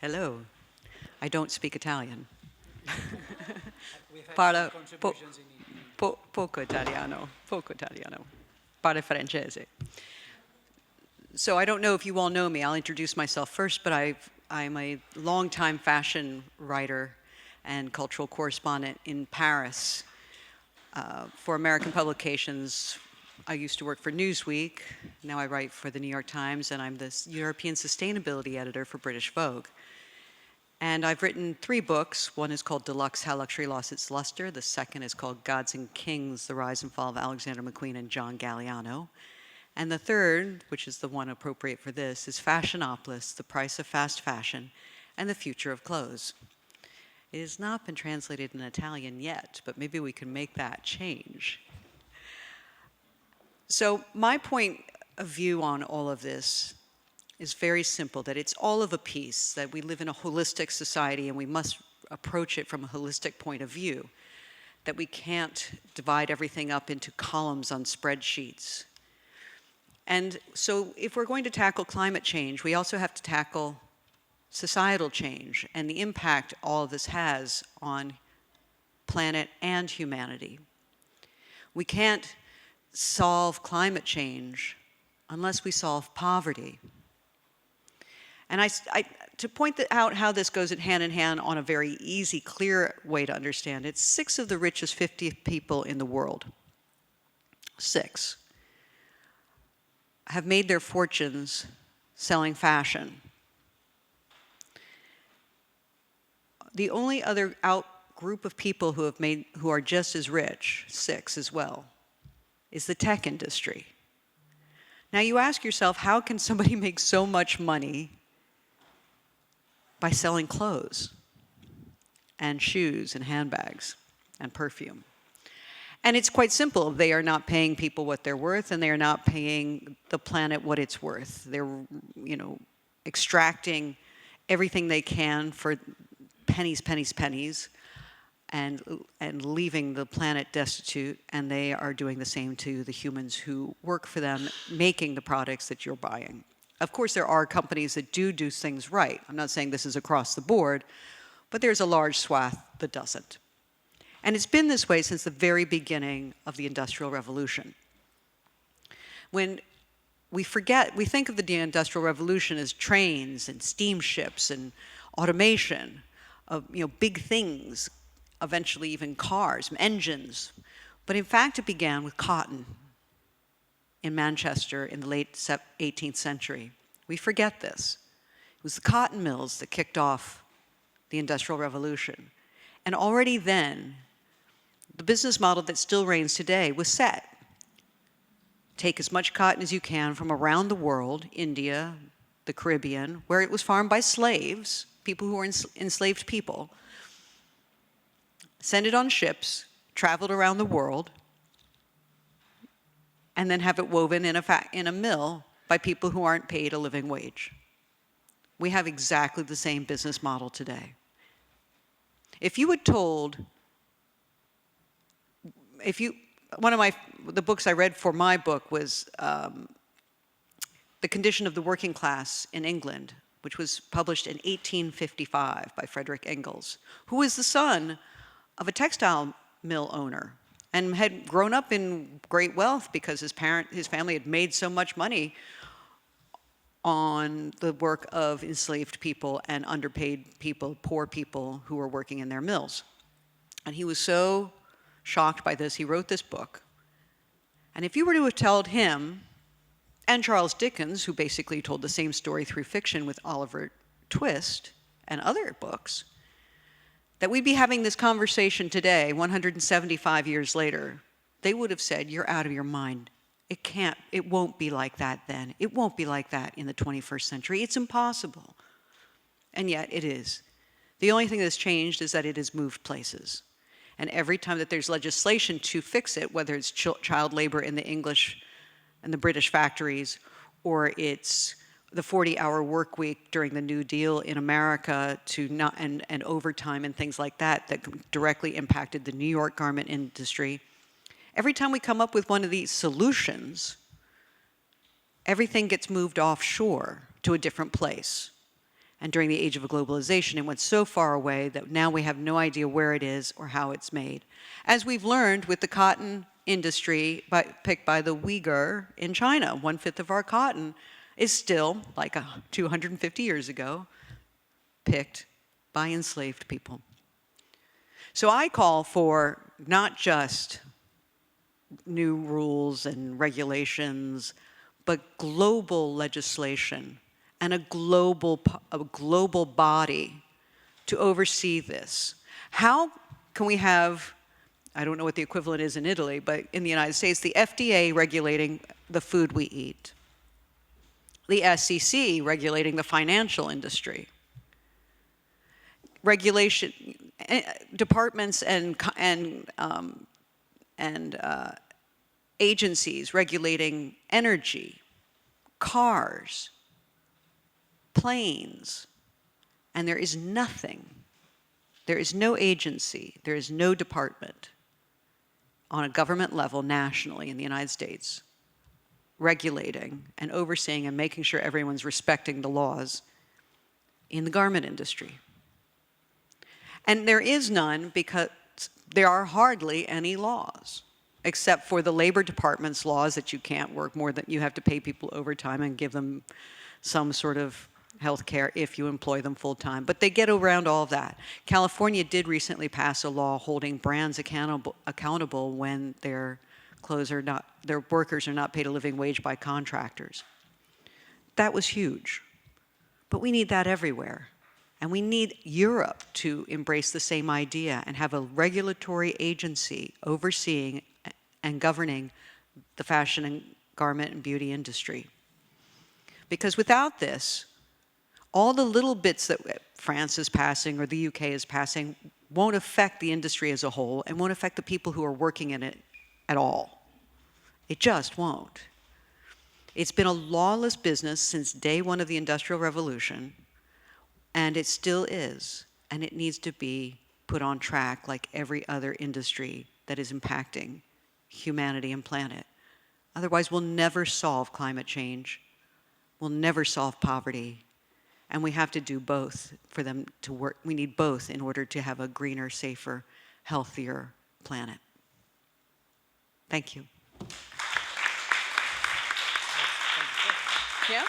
Hello. I don't speak Italian. We've had Parlo some contributions in poco italiano. Parlo francese. So I don't know if you all know me. I'll introduce myself first, but I'm a longtime fashion writer and cultural correspondent in Paris for American publications. I used to work for Newsweek. Now I write for the New York Times, and I'm the European sustainability editor for British Vogue. And I've written 3 books. One is called Deluxe, How Luxury Lost Its Luster. The second is called Gods and Kings, The Rise and Fall of Alexander McQueen and John Galliano. And the third, which is the one appropriate for this, is Fashionopolis, The Price of Fast Fashion and the Future of Clothes. It has not been translated in Italian yet, but maybe we can make that change. So my point of view on all of this is very simple, that it's all of a piece, that we live in a holistic society and we must approach it from a holistic point of view, that we can't divide everything up into columns on spreadsheets. And so if we're going to tackle climate change, we also have to tackle societal change and the impact all of this has on planet and humanity. We can't solve climate change unless we solve poverty. And to point out how this goes hand in hand on a very easy, clear way to understand it, 6 of the richest 50 people in the world, 6, have made their fortunes selling fashion. The only other group of people who are just as rich, 6 as well, is the tech industry. Now you ask yourself, how can somebody make so much money by selling clothes and shoes and handbags and perfume? And it's quite simple. They are not paying people what they're worth, and they are not paying the planet what it's worth. They're, extracting everything they can for pennies, pennies, pennies, and leaving the planet destitute, and they are doing the same to the humans who work for them, making the products that you're buying. Of course, there are companies that do things right. I'm not saying this is across the board, but there's a large swath that doesn't. And it's been this way since the very beginning of the Industrial Revolution. When we think of the Industrial Revolution as trains and steamships and automation of big things, eventually even cars, engines. But in fact, it began with cotton in Manchester in the late 18th century. We forget this. It was the cotton mills that kicked off the Industrial Revolution. And already then, the business model that still reigns today was set. Take as much cotton as you can from around the world, India, the Caribbean, where it was farmed by slaves, people who were enslaved people, send it on ships, traveled around the world, and then have it woven in a mill by people who aren't paid a living wage. We have exactly the same business model today. If you had told, one of the books I read for my book was The Condition of the Working Class in England, which was published in 1855 by Frederick Engels, who was the son of a textile mill owner and had grown up in great wealth because his family had made so much money on the work of enslaved people and underpaid people, poor people who were working in their mills. And he was so shocked by this, he wrote this book. And if you were to have told him, and Charles Dickens, who basically told the same story through fiction with Oliver Twist and other books, that we'd be having this conversation today, 175 years later, they would have said, you're out of your mind. It won't be like that then. It won't be like that in the 21st century. It's impossible. And yet it is. The only thing that's changed is that it has moved places. And every time that there's legislation to fix it, whether it's child labor in the English and the British factories, or it's the 40-hour work week during the New Deal in America and overtime and things like that directly impacted the New York garment industry. Every time we come up with one of these solutions, everything gets moved offshore to a different place. And during the age of globalization, it went so far away that now we have no idea where it is or how it's made. As we've learned with the cotton industry picked by the Uyghur in China, 1/5 of our cotton is still, like 250 years ago, picked by enslaved people. So I call for not just new rules and regulations, but global legislation and a global body to oversee this. How can we have, I don't know what the equivalent is in Italy, but in the United States, the FDA regulating the food we eat, the SEC regulating the financial industry, regulation departments and agencies regulating energy, cars, planes, and there is nothing, there is no agency, there is no department on a government level nationally in the United States regulating and overseeing and making sure everyone's respecting the laws in the garment industry. And there is none because there are hardly any laws, except for the Labor Department's laws that you can't work more than, you have to pay people overtime and give them some sort of health care if you employ them full time. But they get around all of that. California did recently pass a law holding brands accountable when their workers are not paid a living wage by contractors. That was huge. But we need that everywhere. And we need Europe to embrace the same idea and have a regulatory agency overseeing and governing the fashion and garment and beauty industry. Because without this, all the little bits that France is passing or the UK is passing won't affect the industry as a whole and won't affect the people who are working in it at all. It just won't. It's been a lawless business since day one of the Industrial Revolution, and it still is, and it needs to be put on track like every other industry that is impacting humanity and planet. Otherwise, we'll never solve climate change. We'll never solve poverty. And we have to do both for them to work. We need both in order to have a greener, safer, healthier planet. Thank you. Yeah?